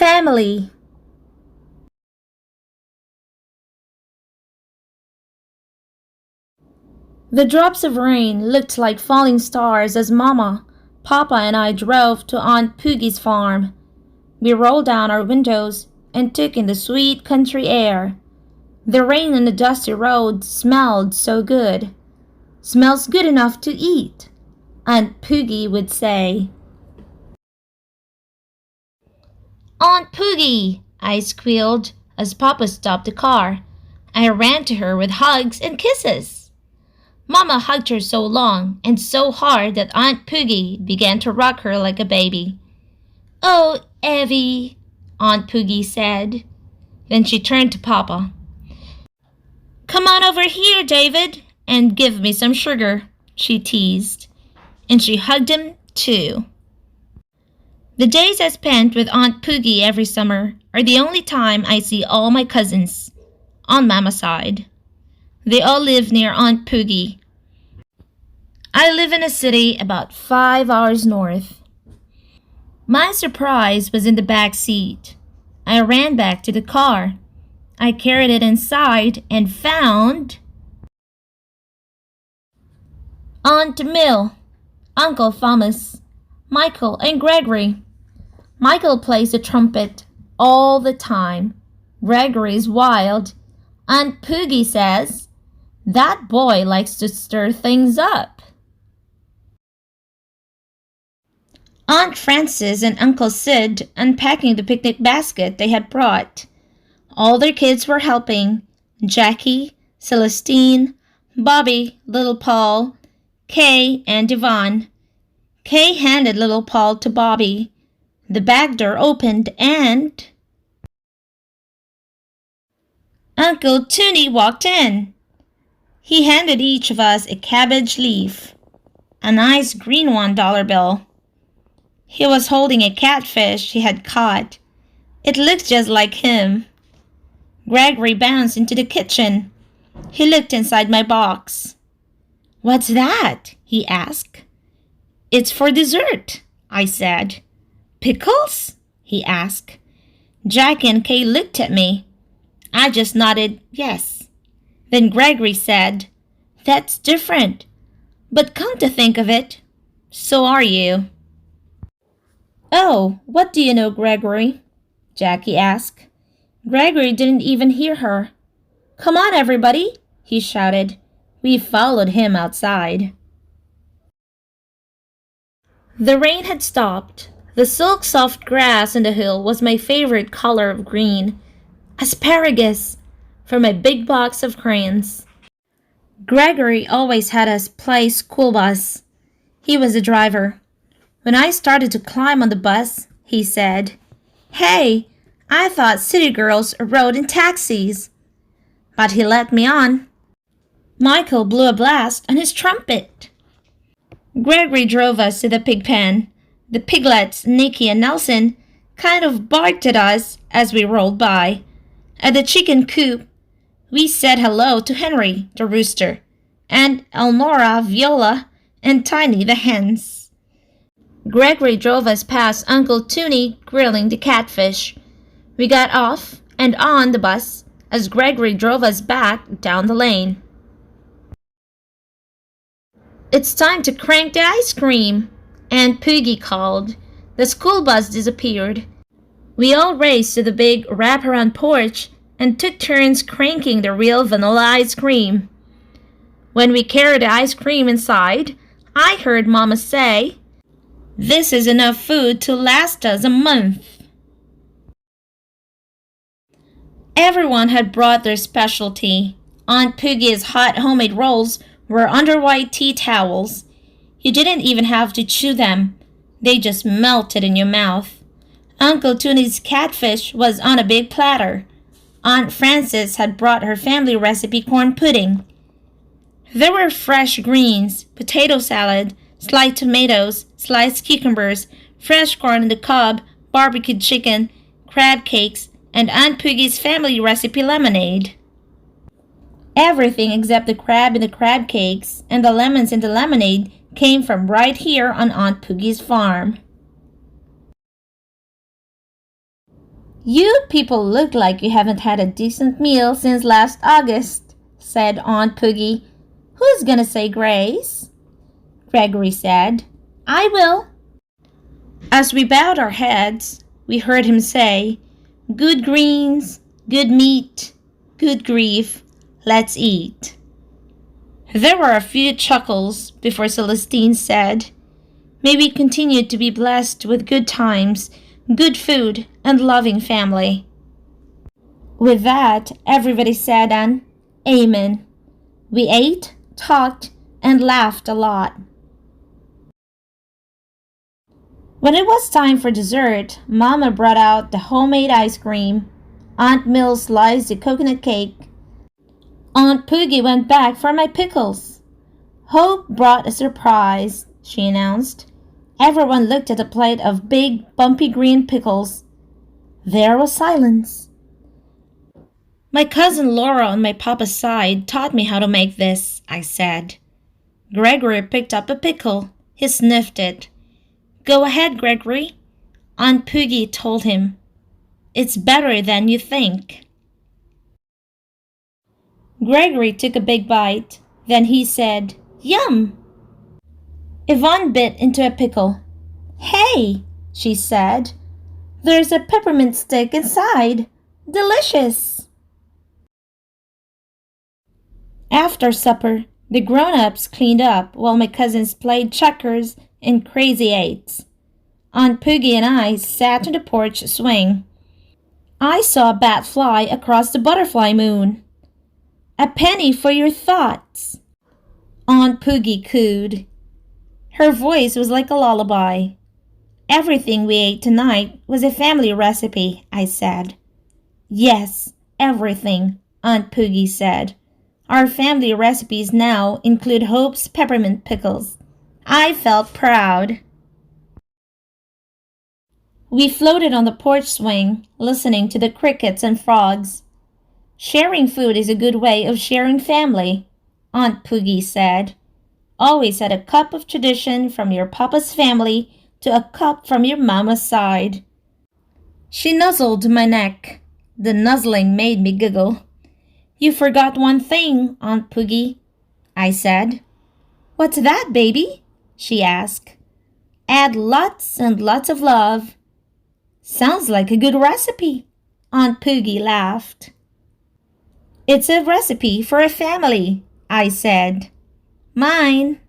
Family. The drops of rain looked like falling stars as Mama, Papa, and I drove to Aunt Poogie's farm. We rolled down our windows and took in the sweet country air. The rain on the dusty road smelled so good. Smells good enough to eat, Aunt Poogie would say. Aunt Poogie, I squealed as Papa stopped the car. I ran to her with hugs and kisses. Mama hugged her so long and so hard that Aunt Poogie began to rock her like a baby. "Oh, Evie," Aunt Poogie said. Then she turned to Papa. "Come on over here, David, and give me some sugar," she teased. And she hugged him too. The days I spent with Aunt Poogie every summer are the only time I see all my cousins, on Mama's side. They all live near Aunt Poogie. I live in a city about 5 hours north. My surprise was in the back seat. I ran back to the car. I carried it inside and found Aunt Mill, Uncle Thomas, Michael, and Gregory. Michael plays the trumpet all the time. Gregory is wild. Aunt Poogie says, "That boy likes to stir things up." Aunt Frances and Uncle Sid unpacking the picnic basket they had brought. All their kids were helping. Jackie, Celestine, Bobby, little Paul, Kay, and Yvonne. Kay handed little Paul to Bobby. The back door opened and Uncle Toonie walked in. He handed each of us a cabbage leaf, a nice green $1 bill. He was holding a catfish he had caught. It looked just like him. Gregory bounced into the kitchen. He looked inside my box. "What's that?" he asked. "It's for dessert," I said. "Pickles?" he asked. Jack and Kay looked at me. I just nodded yes. Then Gregory said, "That's different. But come to think of it, so are you." "Oh, what do you know, Gregory?" Jackie asked. Gregory didn't even hear her. "Come on, everybody," he shouted. We followed him outside. The rain had stopped. The silk-soft grass on the hill was my favorite color of green. Asparagus! For my big box of crayons. Gregory always had us play school bus. He was the driver. When I started to climb on the bus, he said, "Hey, I thought city girls rode in taxis." But he let me on. Michael blew a blast on his trumpet. Gregory drove us to the pig pen. The piglets, Nicky and Nelson, kind of barked at us as we rolled by. At the chicken coop, we said hello to Henry, the rooster, and Elnora, Viola, and Tiny, the hens. Gregory drove us past Uncle Toonie grilling the catfish. We got off and on the bus as Gregory drove us back down the lane. "It's time to crank the ice cream," Aunt Poogie called. The school bus disappeared. We all raced to the big wraparound porch and took turns cranking the real vanilla ice cream. When we carried the ice cream inside, I heard Mama say, "This is enough food to last us a month." Everyone had brought their specialty. Aunt Poogie's hot homemade rolls were under white tea towels. You didn't even have to chew them. They just melted in your mouth. Uncle Toonie's catfish was on a big platter. Aunt Frances had brought her family recipe corn pudding. There were fresh greens, potato salad, sliced tomatoes, sliced cucumbers, fresh corn in the cob, barbecued chicken, crab cakes, and Aunt Poogie's family recipe lemonade. Everything except the crab in the crab cakes and the lemons in the lemonade came from right here on Aunt Poogie's farm. You people look like you haven't had a decent meal since last August, said Aunt Poogie. Who's gonna say grace? Gregory said. I will. As we bowed our heads, we heard him say, Good greens, good meat, good grief, let's eat. There were a few chuckles before Celestine said, May we continue to be blessed with good times, good food, and loving family. With that, everybody said an Amen. We ate, talked, and laughed a lot. When it was time for dessert, Mama brought out the homemade ice cream. Aunt Mill sliced the coconut cake. Aunt Poogie went back for my pickles. Hope brought a surprise, she announced. Everyone looked at a plate of big, bumpy green pickles. There was silence. My cousin Laura on my papa's side taught me how to make this, I said. Gregory picked up a pickle. He sniffed it. Go ahead, Gregory, Aunt Poogie told him. It's better than you think. Gregory took a big bite. Then he said, Yum! Yvonne bit into a pickle. Hey, she said, there's a peppermint stick inside. Delicious! After supper, the grown-ups cleaned up while my cousins played checkers and crazy eights. Aunt Poogie and I sat on the porch swing. I saw a bat fly across the butterfly moon. A penny for your thoughts, Aunt Poogie cooed. Her voice was like a lullaby. Everything we ate tonight was a family recipe, I said. Yes, everything, Aunt Poogie said. Our family recipes now include Hope's peppermint pickles. I felt proud. We floated on the porch swing, listening to the crickets and frogs. Sharing food is a good way of sharing family, Aunt Poogie said. Always add a cup of tradition from your papa's family to a cup from your mama's side. She nuzzled my neck. The nuzzling made me giggle. You forgot one thing, Aunt Poogie, I said. What's that, baby? She asked. Add lots and lots of love. Sounds like a good recipe, Aunt Poogie laughed. It's a recipe for a family, I said. Mine.